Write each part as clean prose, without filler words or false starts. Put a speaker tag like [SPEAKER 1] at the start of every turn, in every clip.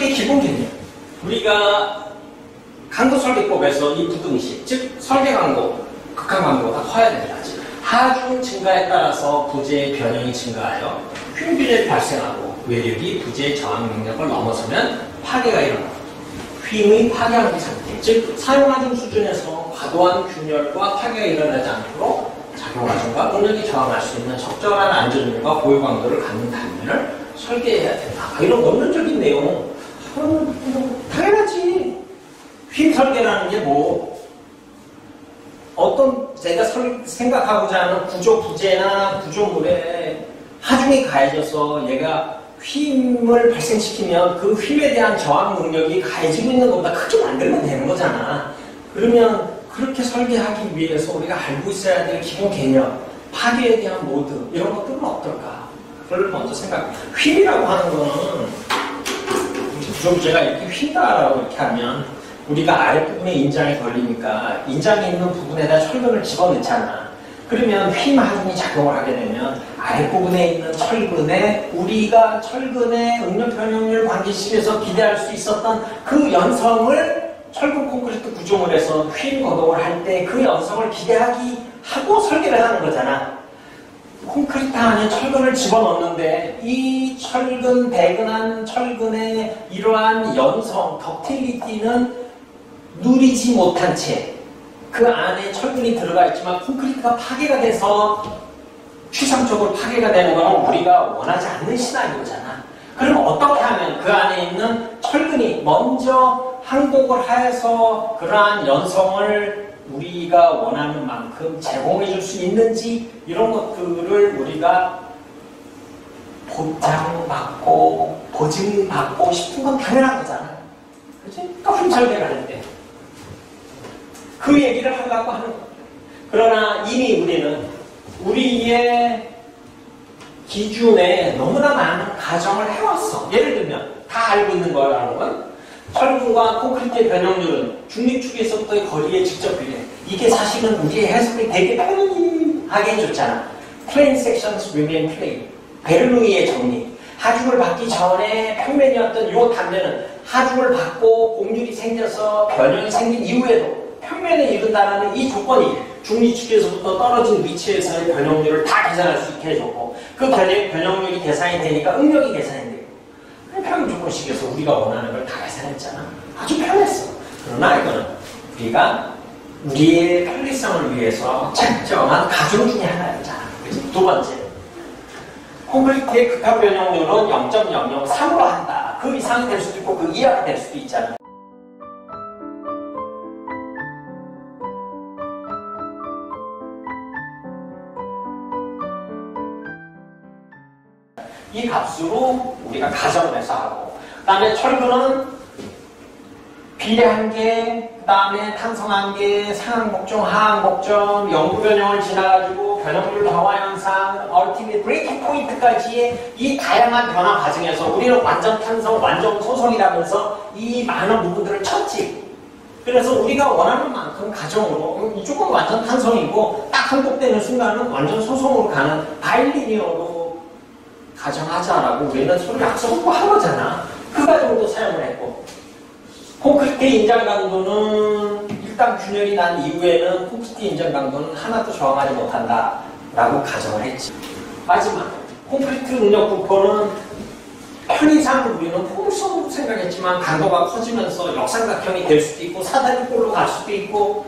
[SPEAKER 1] 콘크리트의 기본 개념. 우리가 강도 설계법에서 이 부등식, 즉 설계 강도, 극한 강도가 커야 된다. 하중 증가에 따라서 부재의 변형이 증가하여 휨균열이 발생하고 외력이 부재의 저항 능력을 넘어서면 파괴가 일어납니다. 휨의 파괴하기 상태, 즉 사용하중 수준에서 과도한 균열과 파괴가 일어나지 않도록 작용하중과 응력이 저항할 수 있는 적절한 안전율과 보유 강도를 갖는 단면을 설계해야 된다. 이런 원론적인 내용, 당연하지. 휨 설계라는 게 어떤 제가 생각하고자 하는 구조 부재나 구조물에 하중이 가해져서 얘가 휨을 발생시키면 그 휨에 대한 저항 능력이 가해지고 있는 것보다 크게 만들면 되는 거잖아. 그러면 그렇게 설계하기 위해서 우리가 알고 있어야 될 기본 개념, 파괴에 대한 모드, 이런 것들은 어떨까? 그걸 먼저 생각합니다. 휨이라고 하는 거는 구조 부재가 이렇게 휨다라고 이렇게 하면 우리가 아랫부분에 인장이 걸리니까 인장이 있는 부분에다 철근을 집어넣잖아. 그러면 휨 하중이 작용을 하게 되면 아랫부분에 있는 철근에 우리가 철근의 응력 변형률 관계식에서 기대할 수 있었던 그 연성을 철근 콘크리트 구조물에서 휨 거동을 할 때 그 연성을 기대하기 하고 설계를 하는 거잖아. 콘크리트 안에 철근을 집어넣는데 이 철근, 배근한 철근의 이러한 연성, 덕틸리티는 누리지 못한 채 그 안에 철근이 들어가 있지만 콘크리트가 파괴가 돼서 추상적으로 파괴가 되는 건 우리가 원하지 않는 시나리오잖아. 그럼 어떻게 하면 그 안에 있는 철근이 먼저 항복을 해서 그러한 연성을 우리가 원하는 만큼 제공해 줄 수 있는지 이런 것들을 우리가 보장받고 보증받고 싶은 건 당연한 거잖아. 그치? 또 설계를 할 때. 그 얘기를 하려고 하는 겁니다. 그러나 이미 우리는 우리의 기준에 너무나 많은 가정을 해왔어. 예를 들면 다 알고 있는 거라는 건 철근과 콘크리트의 변형률은 중립축에서부터의 거리에 직접 비례해. 이게 사실은 우리의 해석을 되게 편하게 해줬잖아. Plane sections remain plane. 베를누이의 정리. 하중을 받기 전에 평면이었던 이 단면은 하중을 받고 곡률이 생겨서 변형이 생긴 이후에도 평면에 이른다는 이 조건이 중립축에서부터 떨어진 위치에서의 변형률을 다 계산할 수 있게 해줬고 그 변형률이 계산이 되니까 응력이 계산이 되고 평형 조건식에서 우리가 원하는 걸 다 계산했잖아. 아주 편했어. 그러나 이거는 우리가 우리의 편리성을 위해서 책정한 가정 중에 하나였잖아. 그치? 두 번째, 콘크리트의 극한 변형률은 0.003으로 한다. 그 이상이 될 수도 있고 그 이하가 될 수도 있잖아. 이 값으로 우리가 가정을 해서 하고 그 다음에 철근은 비례한계, 그 다음에 탄성한계, 상항복종, 하항복종, 영구변형을 지나가지고 변형률 경화현상, 얼티밋 브레이킹 포인트까지의 이 다양한 변화 과정에서 우리는 완전 탄성, 완전 소성이라면서 이 많은 부분들을 쳤지. 그래서 우리가 원하는 만큼 가정으로 이쪽은 완전 탄성이고 딱 항복되는 순간은 완전 소성으로 가는 바일리니어로 가정하자라고 우리는 서로 약속을 한 거잖아. 그 과정도 사용을 했고 콘크리트 인장 강도는 일단 균열이 난 이후에는 콘크리트 인장 강도는 하나도 저항하지 못한다 라고 가정을 했지. 마지막 콘크리트 응력 분포는 편의상 우리는 포물선으로 생각했지만 강도가 커지면서 역삼각형이 될 수도 있고 사다리꼴로 갈 수도 있고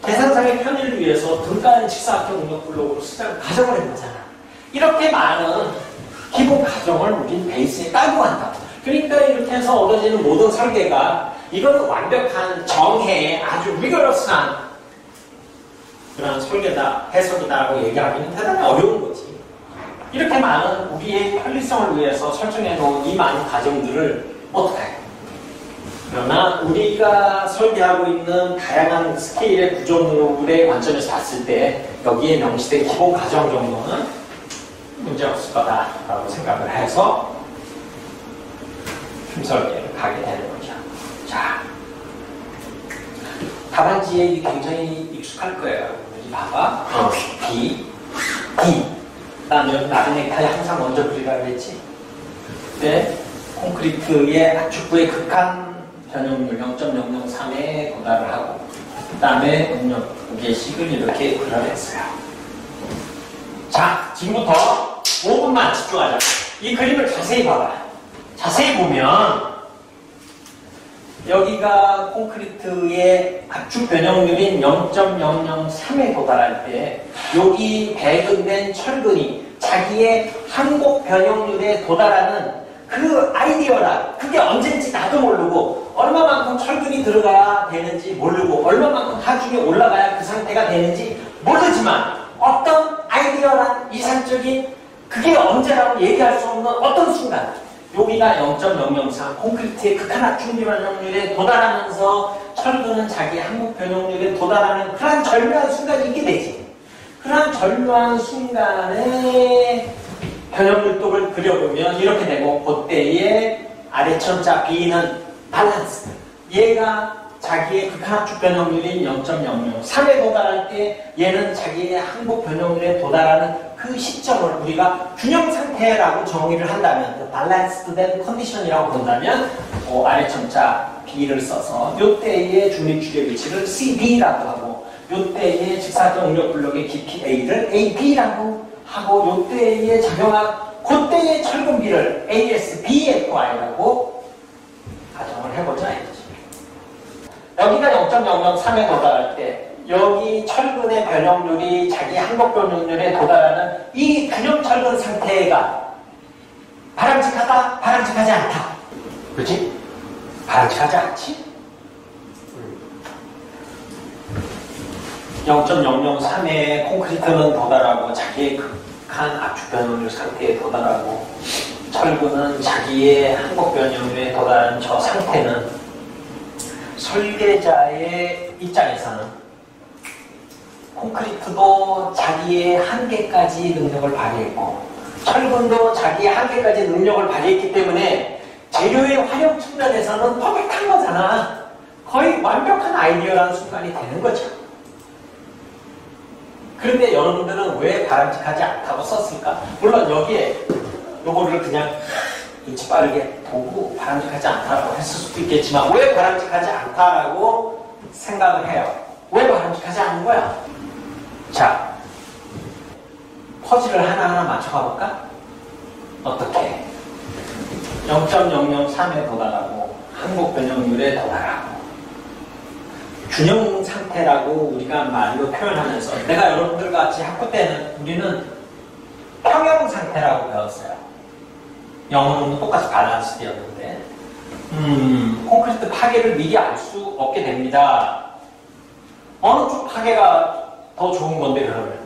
[SPEAKER 1] 계산상의 편의를 위해서 등가는 직사각형 응력 블록으로 쓰자고 가정을 한 거잖아. 이렇게 많은 기본 가정을 우린 베이스에 깔고 간다. 그러니까 이렇게 해서 얻어지는 모든 설계가 이거는 완벽한 정해의 아주 리거러스한 그런 설계다, 해석이다라고 얘기하기는 대단히 어려운 거지. 이렇게 많은 우리의 편리성을 위해서 설정해 놓은 이 많은 가정들을 어떻게 할까? 그러나 우리가 설계하고 있는 다양한 스케일의 구조물의 관점에서 봤을 때 여기에 명시된 기본 가정 정도는 문제없을 거다라고 생각을 해서 흉설계를 가게 되는 거죠. 자, 답안지에 굉장히 익숙할 거예요. 여기 봐봐. B, D. 그 다음에 나비 넥타이 항상 먼저 그리라고 했지. 네, 콘크리트 콘크리트의 압축부의 극한 변형률 0.003에 도달을 하고 그 다음에 응력 무게식을 이렇게 그려냈어요. 자, 지금부터 5분만 집중하자. 이 그림을 자세히 봐봐. 자세히 보면 여기가 콘크리트의 압축 변형률인 0.003에 도달할 때 여기 배근된 철근이 자기의 항복 변형률에 도달하는 그 아이디어라. 그게 언제인지 나도 모르고 얼마만큼 철근이 들어가야 되는지 모르고 얼마만큼 하중에 올라가야 그 상태가 되는지 모르지만 어떤 아이디어란 이상적인 그게 언제라고 얘기할 수 없는 어떤 순간 여기가 0.003 콘크리트의 극한 압축 변형률에 도달하면서 철근은 자기 항복 변형률에 도달하는 그러한 절묘한 순간이 있게 되지. 그러한 절묘한 순간에 변형률독을 그려보면 이렇게 되고 그때의 아래천자 B는 밸런스. 얘가 자기의 극한 압축 변형률인 0.003에 도달할 때 얘는 자기의 항복 변형률에 도달하는 그 시점을 우리가 균형 상태라고 정의를 한다면 그 밸런스드 된 컨디션이라고 본다면 아래천자 B를 써서 요때의 중립축의 위치를 CB라고 하고 요때의 직사적 응력 블록의 깊이 A를 AB라고 하고 요때에 작용한 그때의 철근비를 ASBFI라고 가정을 해보자 이거지. 여기가 0.003에 도달할 때 여기 철근의 변형률이 자기 항복 변형률에 도달하는 이 균형 철근 상태가 바람직하다? 바람직하지 않다. 그렇지? 바람직하지 않지? 0.003에 콘크리트는 도달하고 자기의 극한 압축 변형률 상태에 도달하고 철근은 자기의 항복 변형률에 도달하는 저 상태는 설계자의 입장에서는 콘크리트도 자기의 한계까지 능력을 발휘했고 철근도 자기의 한계까지 능력을 발휘했기 때문에 재료의 활용 측면에서는 퍼펙트한 거잖아. 거의 완벽한 아이디어라는 순간이 되는 거죠. 그런데 여러분들은 왜 바람직하지 않다고 썼을까? 물론 여기에 요거를 그냥 눈치 빠르게 보고 바람직하지 않다라고 했을 수도 있겠지만 왜 바람직하지 않다라고 생각을 해요? 왜 바람직하지 않은 거야? 자, 퍼즐을 하나하나 맞춰가 볼까? 어떻게? 0.003에 도달하고 항복 변형률에 도달하고 균형 상태라고 우리가 말로 표현하면서 내가 여러분들과 같이 학부 때는 우리는 평형 상태라고 배웠어요. 영어는 똑같이 밸런스되었는데 콘크리트 파괴를 미리 알 수 없게 됩니다. 어느 쪽 파괴가 더 좋은 건데 그러면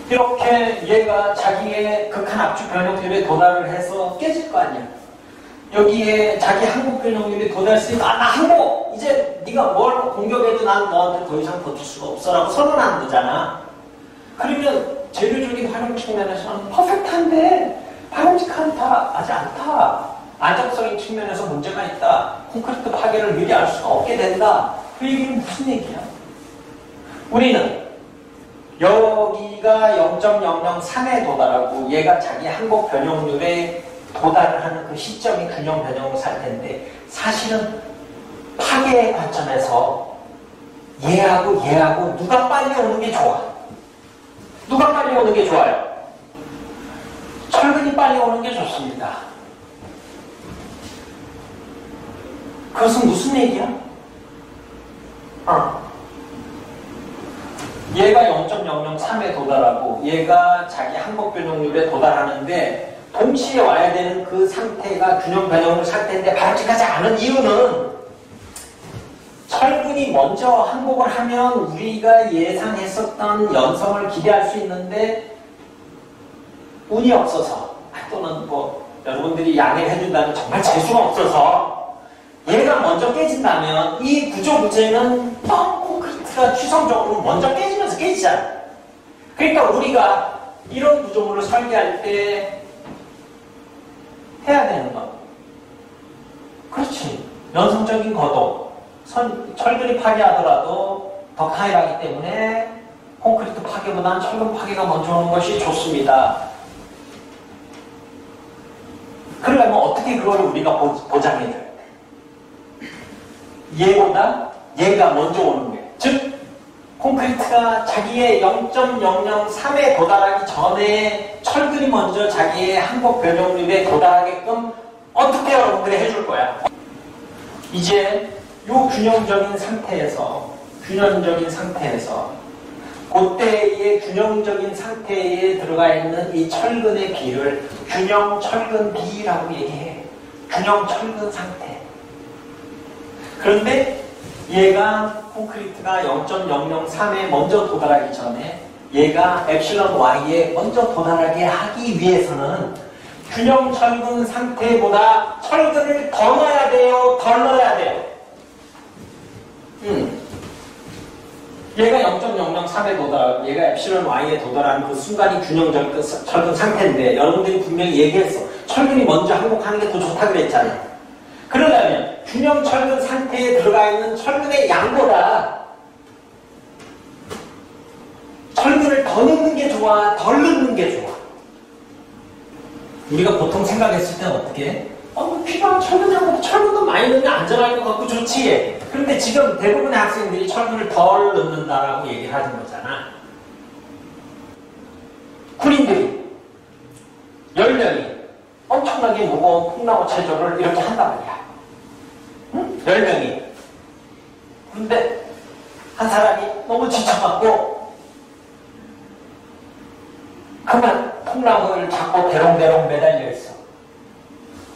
[SPEAKER 1] 이렇게 얘가 자기의 극한 압축 변형률에 도달을 해서 깨질 거 아니야. 여기에 자기 항복 변형률이 도달했으니까 나 항복! 이제 네가 뭘 공격해도 난 너한테 더 이상 버틸 수가 없어 라고 선언하는 거잖아. 그러면 재료적인 활용 측면에서는 퍼펙트한데 바람직하지 않다. 안정적인 측면에서 문제가 있다. 콘크리트 파괴를 미리 알 수가 없게 된다. 그 얘기는 무슨 얘기야? 우리는 여기가 0.003에 도달하고 얘가 자기 항복 변형률에 도달을 하는 그 시점이 균형 변형을 살 텐데 사실은 파괴의 관점에서 얘하고 누가 빨리 오는 게 좋아? 누가 빨리 오는 게 좋아요? 철근이 빨리 오는 게 좋습니다. 그것은 무슨 얘기야? 얘가 0.003에 도달하고 얘가 자기 항복 변형률에 도달하는데 동시에 와야 되는 그 상태가 균형 변형을 살 텐데 바람직하지 않은 이유는 철근이 먼저 항복을 하면 우리가 예상했었던 연성을 기대할 수 있는데 운이 없어서 또는 뭐 여러분들이 양해를 해준다면 정말 재수가 없어서 얘가 먼저 깨진다면 이 구조 문제는 콘크리트가 추상적으로 먼저 깨지면서 깨지잖아. 그러니까 우리가 이런 구조물을 설계할 때 해야 되는 것. 그렇지. 연성적인 거도 철근이 파괴하더라도 더 강하기 때문에 콘크리트 파괴보다는 철근 파괴가 먼저 오는 것이 좋습니다. 그러려면 어떻게 그걸 우리가 보장해줘야 돼? 얘보다 얘가 먼저 오는 거예요. 즉 콘크리트가 자기의 0.003에 도달하기 전에 철근이 먼저 자기의 항복 변형률에 도달하게끔 어떻게 여러분들이 해줄 거야? 이제 요 균형적인 상태에서 그때의 균형적인 상태에 들어가 있는 이 철근의 비를 균형 철근 비라고 얘기해. 균형 철근 상태. 그런데 얘가 콘크리트가 0.003에 먼저 도달하기 전에 얘가 엡실론 Y에 먼저 도달하게 하기 위해서는 균형 철근 상태보다 철근을 더 넣어야 돼요? 덜 넣어야 돼요? 얘가 0.003에 도달하고 얘가 엡실론 Y에 도달하는 그 순간이 균형 철근 상태인데 여러분들이 분명히 얘기했어. 철근이 먼저 항복하는 게 더 좋다 그랬잖아요. 그러려면 균형 철근 상태에 들어가 있는 철근의 양보다 철근을 더 넣는 게 좋아? 덜 넣는 게 좋아? 우리가 보통 생각했을 때는 어떻게 해? 필요한 철근 양보다 철근도 많이 넣으면 안전할 것 같고 좋지. 그런데 지금 대부분의 학생들이 철근을 덜 넣는다라고 얘기를 하는 거잖아. 군인들이 10명이 엄청나게 무거운 콩나무 체조를 이렇게 한단 말이야. 10명이. 그런데 한 사람이 너무 지쳐갖고 그만 콩나무를 잡고 대롱대롱 매달려 있어.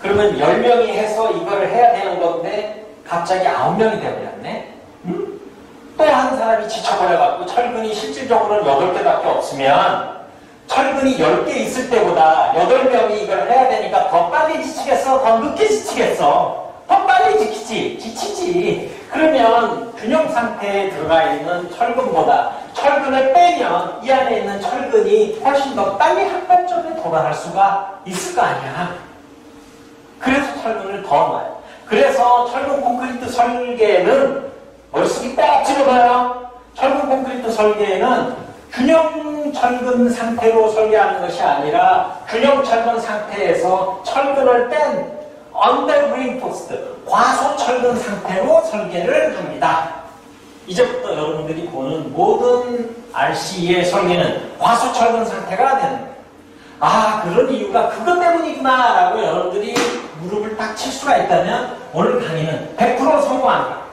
[SPEAKER 1] 그러면 10명이 해서 이거를 해야 되는 건데 갑자기 9명이 되어버렸네. 또 한 사람이 지쳐버려갖고 철근이 실질적으로는 8개밖에 없으면 철근이 10개 있을 때보다 8명이 이걸 해야 되니까 더 빨리 지치겠어? 더 늦게 지치겠어? 더 빨리 지치지. 그러면 균형 상태에 들어가 있는 철근보다 철근을 빼면 이 안에 있는 철근이 훨씬 더 빨리 항복점에 도달할 수가 있을 거 아니야. 그래서 철근을 더 넣어요. 그래서 철근 콘크리트 설계는 머릿속에 딱 집어넣어요. 철근 콘크리트 설계에는 균형 철근 상태로 설계하는 것이 아니라 균형 철근 상태에서 철근을 뺀 under reinforced 과소 철근 상태로 설계를 합니다. 이제부터 여러분들이 보는 모든 RC의 설계는 과소 철근 상태가 되는 거예요. 아, 그런 이유가 그것 때문이구나 라고 여러분들이 무릎을 딱 칠 수가 있다면 오늘 강의는 100% 성공합니다.